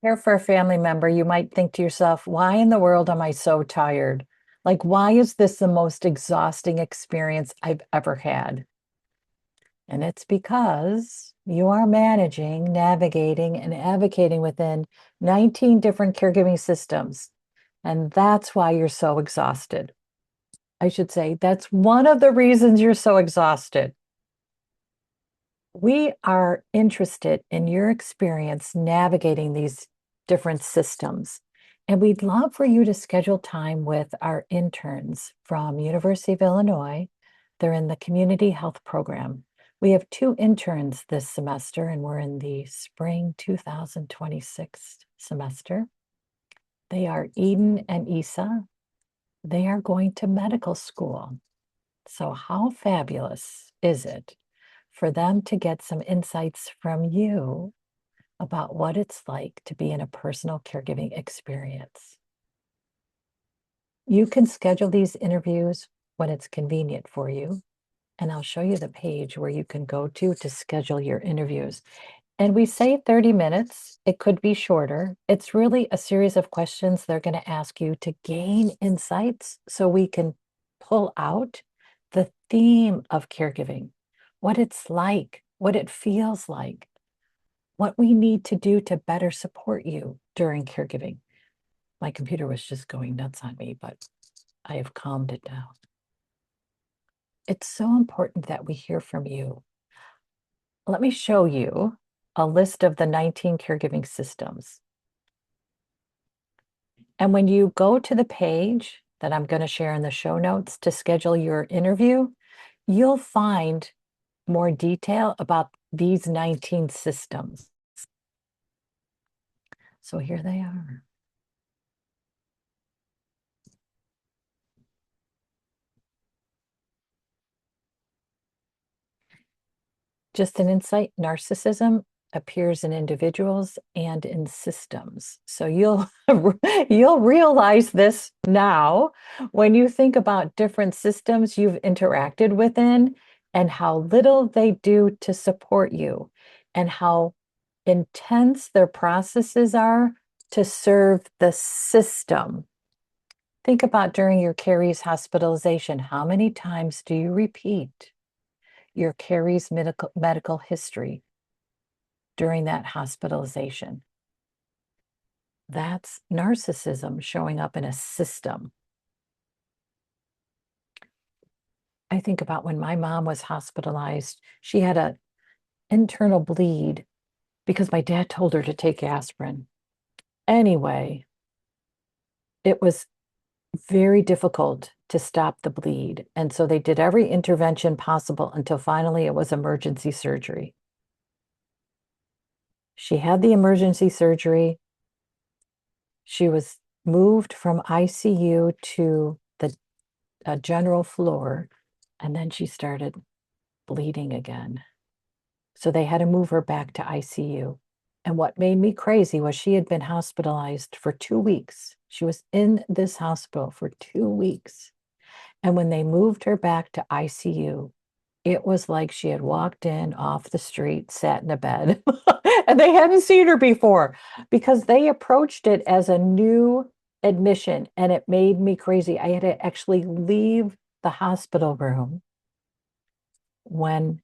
Care for a family member, you might think to yourself, why in the world am I so tired? Like, why is this the most exhausting experience I've ever had? And it's because you are managing, navigating, and advocating within 19 different caregiving systems. And that's why you're so exhausted. I should say that's one of the reasons you're so exhausted. We are interested in your experience navigating these different systems. And we'd love for you to schedule time with our interns from University of Illinois. They're in the community health program. We have two interns this semester, and we're in the spring 2026 semester. They are Eden and Eesa. They are going to medical school. So how fabulous is it for them to get some insights from you about what it's like to be in a personal caregiving experience? You can schedule these interviews when it's convenient for you, and I'll show you the page where you can go to schedule your interviews. And we say 30 minutes. It could be shorter. It's really a series of questions they're going to ask you to gain insights so we can pull out the theme of caregiving, what it's like, what it feels like, what we need to do to better support you during caregiving. My computer was just going nuts on me, but I have calmed it down. It's so important that we hear from you. Let me show you a list of the 19 caregiving systems. And when you go to the page that I'm going to share in the show notes to schedule your interview, you'll find more detail about these 19 systems. So here they are. Just an insight, narcissism appears in individuals and in systems. So you'll you'll realize this now when you think about different systems you've interacted within and how little they do to support you and how intense their processes are to serve the system. Think about during your Carrie's hospitalization, how many times do you repeat your Carrie's medical history during that hospitalization? That's narcissism showing up in a system. I think about when my mom was hospitalized, she had an internal bleed because my dad told her to take aspirin. Anyway, it was very difficult to stop the bleed. And so they did every intervention possible until finally it was emergency surgery. She had the emergency surgery. She was moved from ICU to the general floor, and then she started bleeding again. So they had to move her back to ICU. And what made me crazy was she had been hospitalized for 2 weeks. She was in this hospital for 2 weeks. And when they moved her back to ICU, it was like she had walked in off the street, sat in a bed, and they hadn't seen her before because they approached it as a new admission, and it made me crazy. I had to actually leave the hospital room when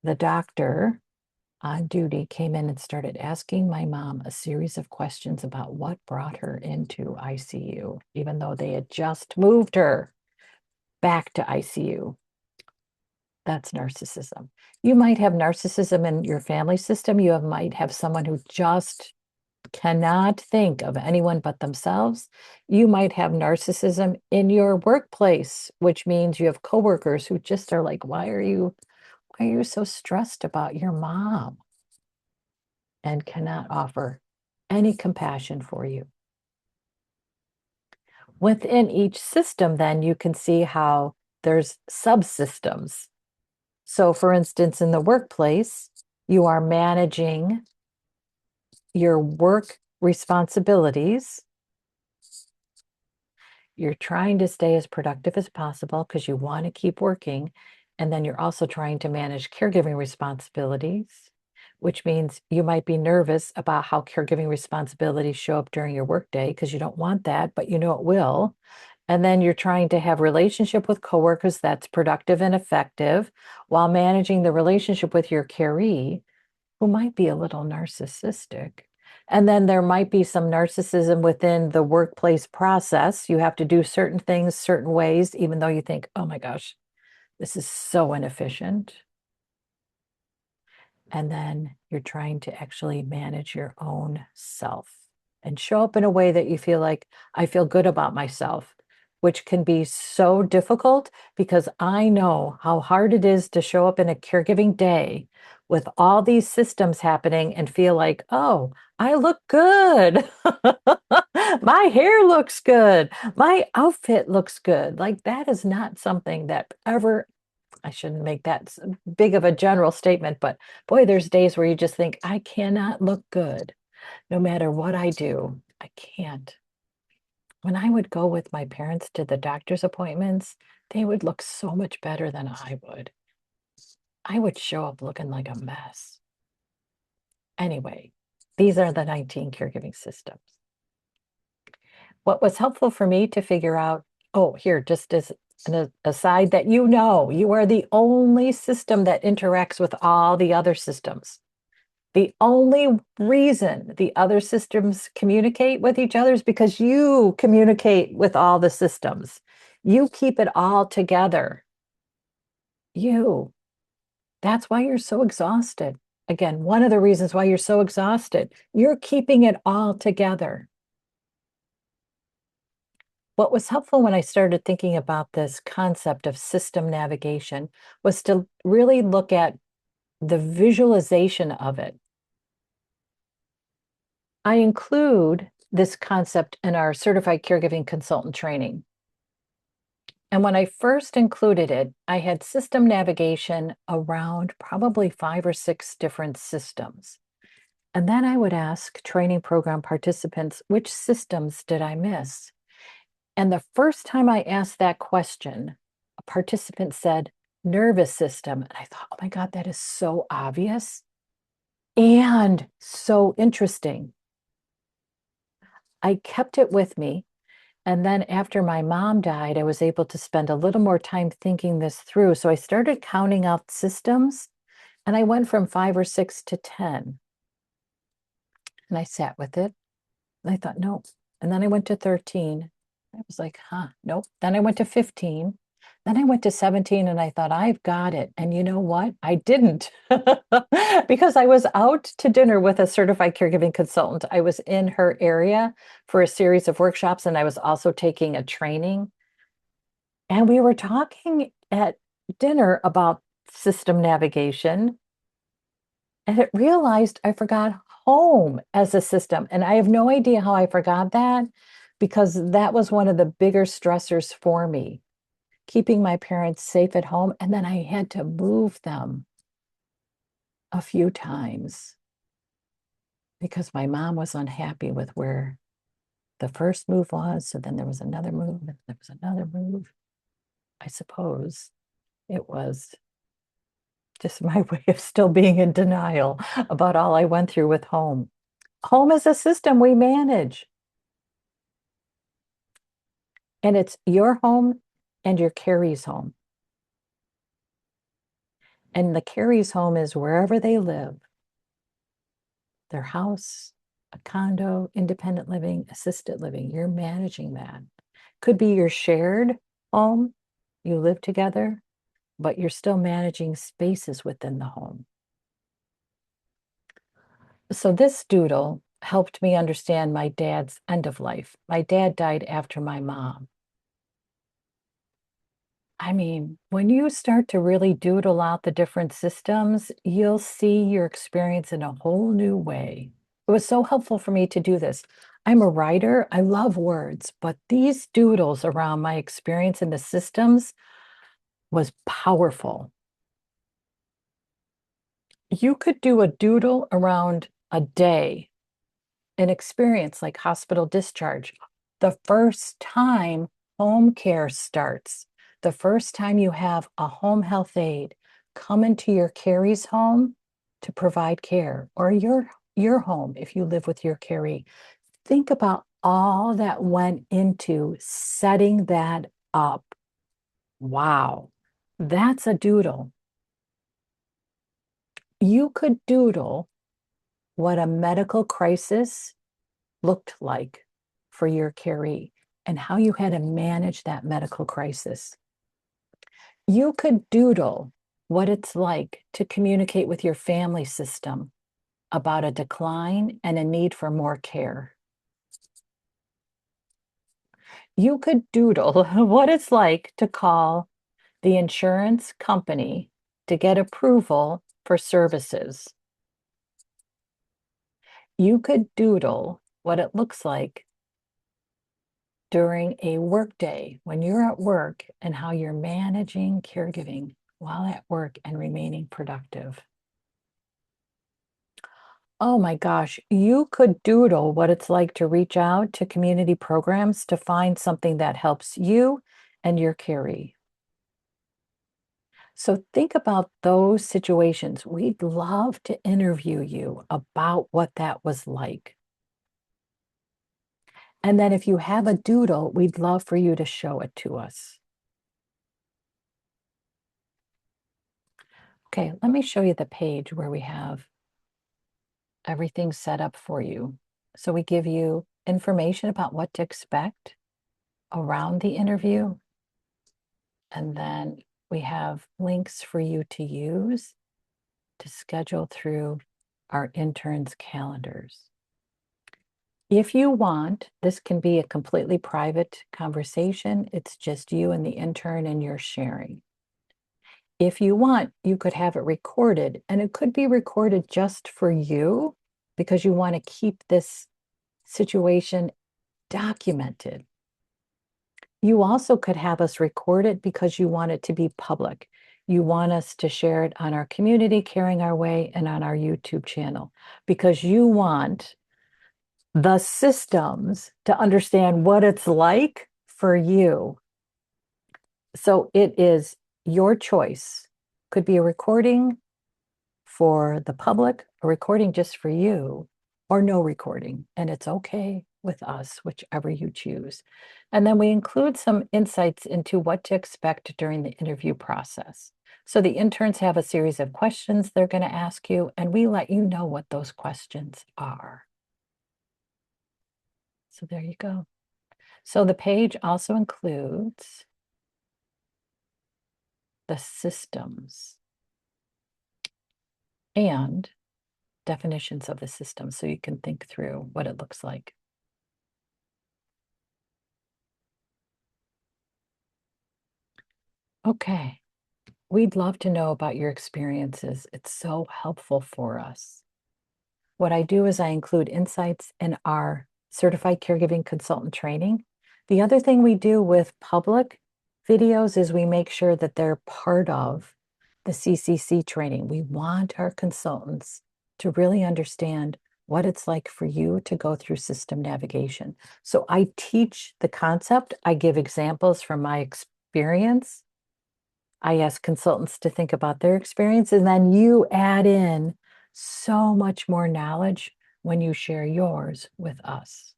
the doctor on duty came in and started asking my mom a series of questions about what brought her into ICU, even though they had just moved her back to ICU. That's narcissism. You might have narcissism in your family system. Might have someone who just cannot think of anyone but themselves. You might have narcissism in your workplace, which means you have coworkers who just are like, why are you so stressed about your mom? And cannot offer any compassion for you. Within each system, then you can see how there's subsystems. So, for instance, in the workplace, you are managing your work responsibilities. You're trying to stay as productive as possible because you want to keep working. And then you're also trying to manage caregiving responsibilities, which means you might be nervous about how caregiving responsibilities show up during your workday because you don't want that, but you know it will. And then you're trying to have relationship with coworkers that's productive and effective while managing the relationship with your caree, who might be a little narcissistic. And then there might be some narcissism within the workplace process. You have to do certain things certain ways, even though you think, oh my gosh, this is so inefficient. And then you're trying to actually manage your own self and show up in a way that you feel like, I feel good about myself, which can be so difficult because I know how hard it is to show up in a caregiving day with all these systems happening and feel like, oh, I look good. My hair looks good. My outfit looks good. Like that is not something that ever, I shouldn't make that big of a general statement, but boy, there's days where you just think, I cannot look good no matter what I do. I can't. When I would go with my parents to the doctor's appointments, they would look so much better than I would. I would show up looking like a mess. Anyway, these are the 19 caregiving systems. What was helpful for me to figure out, oh, here, just as an aside, that you are the only system that interacts with all the other systems. The only reason the other systems communicate with each other is because you communicate with all the systems. You keep it all together. You. That's why you're so exhausted. Again, one of the reasons why you're so exhausted, you're keeping it all together. What was helpful when I started thinking about this concept of system navigation was to really look at the visualization of it. I include this concept in our certified caregiving consultant training. And when I first included it, I had system navigation around probably 5 or 6 different systems. And then I would ask training program participants, which systems did I miss? And the first time I asked that question, a participant said, nervous system. And I thought, oh my God, that is so obvious and so interesting. I kept it with me. And then after my mom died, I was able to spend a little more time thinking this through. So I started counting out systems and I went from 5 or 6 to 10. And I sat with it. And I thought, nope. And then I went to 13. I was like, nope. Then I went to 15. Then I went to 17 and I thought, I've got it. And you know what? I didn't because I was out to dinner with a certified caregiving consultant. I was in her area for a series of workshops and I was also taking a training. And we were talking at dinner about system navigation. And it realized I forgot home as a system. And I have no idea how I forgot that because that was one of the bigger stressors for me, keeping my parents safe at home. And then I had to move them a few times because my mom was unhappy with where the first move was. So then there was another move, and there was another move. I suppose it was just my way of still being in denial about all I went through with home. Home is a system we manage. And it's your home and your caree's home. And the caree's home is wherever they live, their house, a condo, independent living, assisted living. You're managing that. Could be your shared home. You live together, but you're still managing spaces within the home. So this doodle helped me understand my dad's end of life. My dad died after my mom. I mean, when you start to really doodle out the different systems, you'll see your experience in a whole new way. It was so helpful for me to do this. I'm a writer, I love words, but these doodles around my experience in the systems was powerful. You could do a doodle around a day, an experience like hospital discharge, the first time home care starts, the first time you have a home health aide come into your caree's home to provide care, or your home if you live with your caree. Think about all that went into setting that up. Wow, that's a doodle. You could doodle what a medical crisis looked like for your caree and how you had to manage that medical crisis. You could doodle what it's like to communicate with your family system about a decline and a need for more care. You could doodle what it's like to call the insurance company to get approval for services. You could doodle what it looks like during a workday when you're at work and how you're managing caregiving while at work and remaining productive. Oh my gosh, you could doodle what it's like to reach out to community programs to find something that helps you and your caree. So think about those situations. We'd love to interview you about what that was like. And then if you have a doodle, we'd love for you to show it to us. Okay, let me show you the page where we have everything set up for you. So we give you information about what to expect around the interview. And then we have links for you to use to schedule through our interns' calendars. If you want, this can be a completely private conversation. It's just you and the intern and you're sharing. If you want, you could have it recorded, and it could be recorded just for you because you want to keep this situation documented. You also could have us record it because you want it to be public. You want us to share it on our community, Caring Our Way, and on our YouTube channel because you want the systems to understand what it's like for you. So it is your choice. Could be a recording for the public, a recording just for you, or no recording. And it's okay with us, whichever you choose. And then we include some insights into what to expect during the interview process. So the interns have a series of questions they're going to ask you, and we let you know what those questions are. So there you go. So the page also includes the systems and definitions of the system so you can think through what it looks like. Okay, we'd love to know about your experiences. It's so helpful for us. What I do is I include insights in our certified caregiving consultant training. The other thing we do with public videos is we make sure that they're part of the CCC training. We want our consultants to really understand what it's like for you to go through system navigation. So I teach the concept, I give examples from my experience. I ask consultants to think about their experience, and then you add in so much more knowledge when you share yours with us.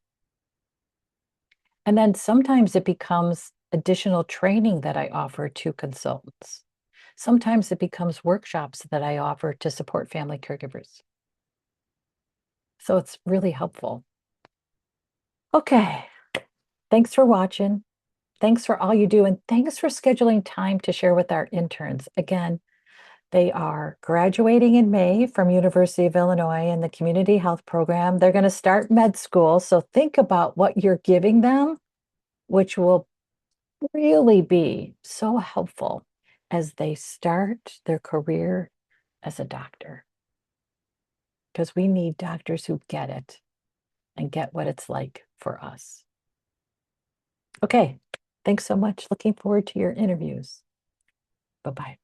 And then sometimes it becomes additional training that I offer to consultants. Sometimes it becomes workshops that I offer to support family caregivers. So it's really helpful. Okay, thanks for watching. Thanks for all you do, and thanks for scheduling time to share with our interns. Again, they are graduating in May from University of Illinois in the community health program. They're going to start med school. So think about what you're giving them, which will really be so helpful as they start their career as a doctor. Because we need doctors who get it and get what it's like for us. Okay, thanks so much. Looking forward to your interviews. Bye-bye.